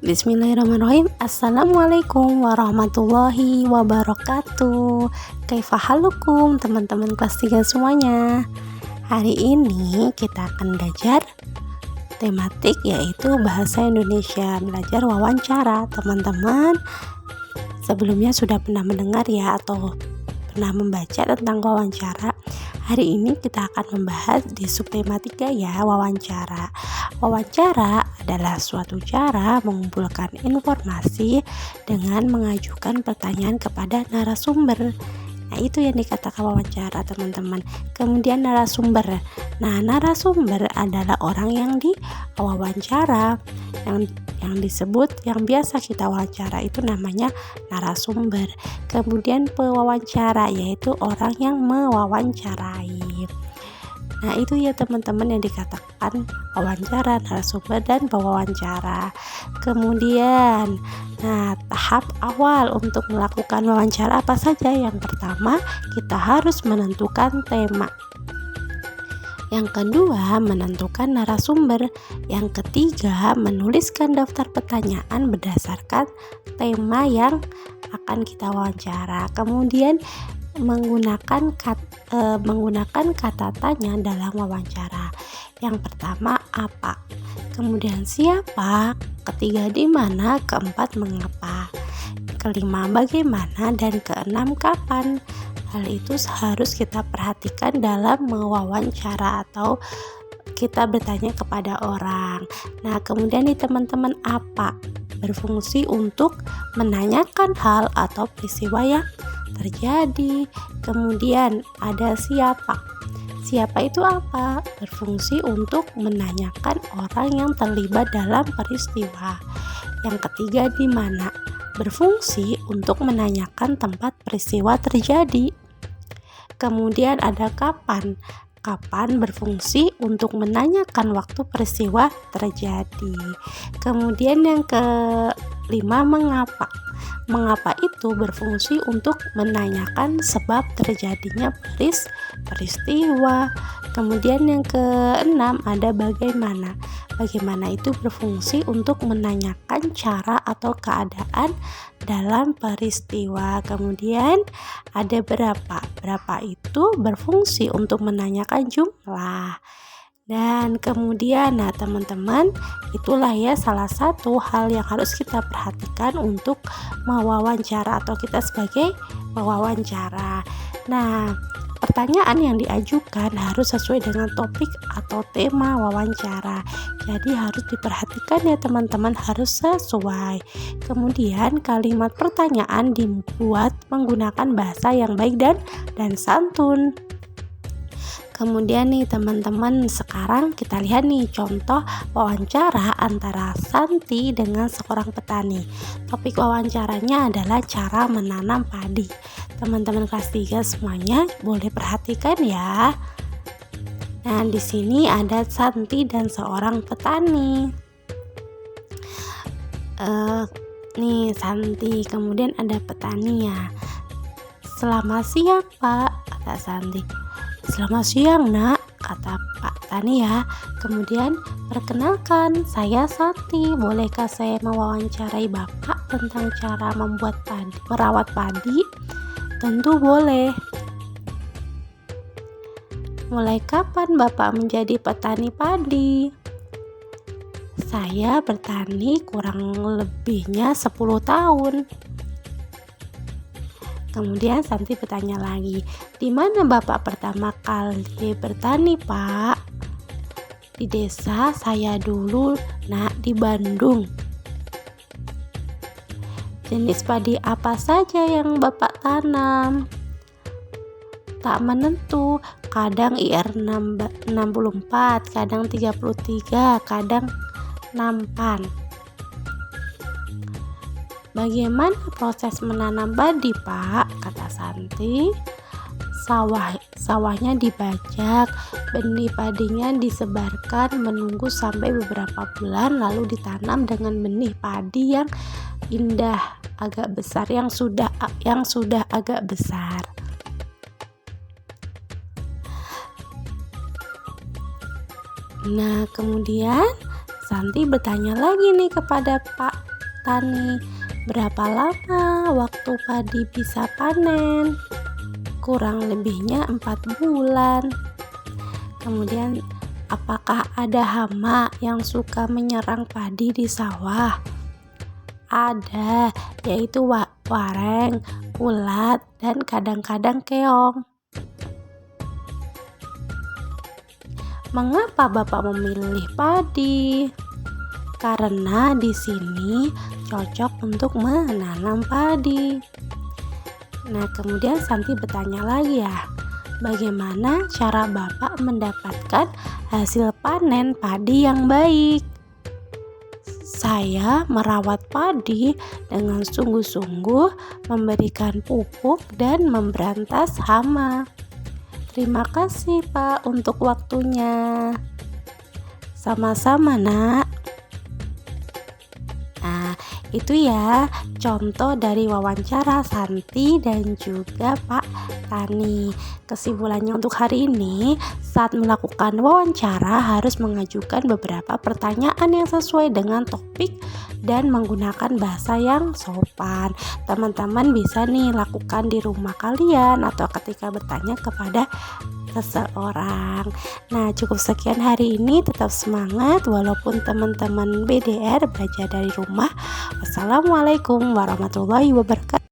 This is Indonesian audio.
Bismillahirrahmanirrahim. Assalamualaikum warahmatullahi wabarakatuh. Kaifahalukum teman-teman kelas 3 semuanya. Hari ini kita akan belajar tematik yaitu bahasa Indonesia, belajar wawancara. Teman-teman sebelumnya sudah pernah mendengar ya atau pernah membaca tentang wawancara. Hari ini kita akan membahas di subtema 3 ya, wawancara. Wawancara adalah suatu cara mengumpulkan informasi dengan mengajukan pertanyaan kepada narasumber. Nah, itu yang dikatakan wawancara, teman-teman. Kemudian narasumber. Nah, narasumber adalah orang yang diwawancara. Yang disebut, yang biasa kita wawancara itu namanya narasumber. Kemudian pewawancara yaitu orang yang mewawancarai. Nah, itu ya teman-teman yang dikatakan wawancara, narasumber, dan pewawancara. Kemudian, tahap awal untuk melakukan wawancara apa saja? Yang pertama, kita harus menentukan tema. Yang kedua, menentukan narasumber. Yang ketiga, menuliskan daftar pertanyaan berdasarkan tema yang akan kita wawancara. Kemudian menggunakan kata tanya dalam wawancara. Yang pertama, apa? Kemudian siapa? Ketiga, di mana? Keempat, mengapa? Kelima, bagaimana? Dan keenam, kapan? Hal itu harus kita perhatikan dalam mewawancara atau kita bertanya kepada orang. Nah, kemudian nih teman-teman, apa? Berfungsi untuk menanyakan hal atau peristiwa yang terjadi. Kemudian ada siapa. Siapa itu apa? Berfungsi untuk menanyakan orang yang terlibat dalam peristiwa. Yang ketiga, di mana? Berfungsi untuk menanyakan tempat peristiwa terjadi. Kemudian ada kapan. Kapan berfungsi untuk menanyakan waktu peristiwa terjadi. Kemudian yang kelima, mengapa. Mengapa itu berfungsi untuk menanyakan sebab terjadinya peristiwa. Kemudian yang keenam ada bagaimana. Bagaimana itu berfungsi untuk menanyakan cara atau keadaan dalam peristiwa. Kemudian ada berapa. Berapa itu berfungsi untuk menanyakan jumlah. Dan kemudian teman-teman, itulah ya salah satu hal yang harus kita perhatikan untuk mewawancara atau kita sebagai pewawancara. Nah, pertanyaan yang diajukan harus sesuai dengan topik atau tema wawancara. Jadi harus diperhatikan ya teman-teman, harus sesuai. Kemudian kalimat pertanyaan dibuat menggunakan bahasa yang baik dan santun. Kemudian nih teman-teman, sekarang kita lihat nih contoh wawancara antara Santi dengan seorang petani. Topik wawancaranya adalah cara menanam padi. Teman-teman kelas 3 semuanya boleh perhatikan ya. Nah, di sini ada Santi dan seorang petani. Nih Santi, kemudian ada petani ya. Selamat siang Pak, kata Santi. Selamat siang Nak, kata Pak Tani ya. Kemudian, perkenalkan, saya Santi. Bolehkah saya mewawancarai Bapak tentang cara merawat padi? Tentu boleh. Mulai kapan Bapak menjadi petani padi? Saya bertani kurang lebihnya 10 tahun. Kemudian Santi bertanya lagi, di mana Bapak pertama kali bertani Pak? Di desa saya dulu Nak, di Bandung. Jenis padi apa saja yang Bapak tanam? Tak menentu, kadang IR 64, kadang 33, kadang nampan. Bagaimana proses menanam padi Pak? Kata Santi. Sawahnya dibajak, benih padinya disebarkan, menunggu sampai beberapa bulan, lalu ditanam dengan benih padi yang indah, agak besar, yang sudah agak besar. Nah, kemudian Santi bertanya lagi nih kepada Pak petani, berapa lama waktu padi bisa panen? Kurang lebihnya 4 bulan. Kemudian, apakah ada hama yang suka menyerang padi di sawah? Ada, yaitu wareng, ulat, dan kadang-kadang keong. Mengapa Bapak memilih padi? Karena di sini cocok untuk menanam padi. Nah, kemudian Santi bertanya lagi ya, bagaimana cara Bapak mendapatkan hasil panen padi yang baik? Saya merawat padi dengan sungguh-sungguh, memberikan pupuk dan memberantas hama. Terima kasih Pak untuk waktunya. Sama-sama Nak. Nah, itu ya contoh dari wawancara Santi dan juga Pak Tani. Kesimpulannya untuk hari ini, saat melakukan wawancara harus mengajukan beberapa pertanyaan yang sesuai dengan topik dan menggunakan bahasa yang sopan. Teman-teman bisa nih lakukan di rumah kalian atau ketika bertanya kepada seseorang. Nah, cukup sekian hari ini. Tetap semangat walaupun teman-teman BDR belajar dari rumah. Wassalamualaikum warahmatullahi wabarakatuh.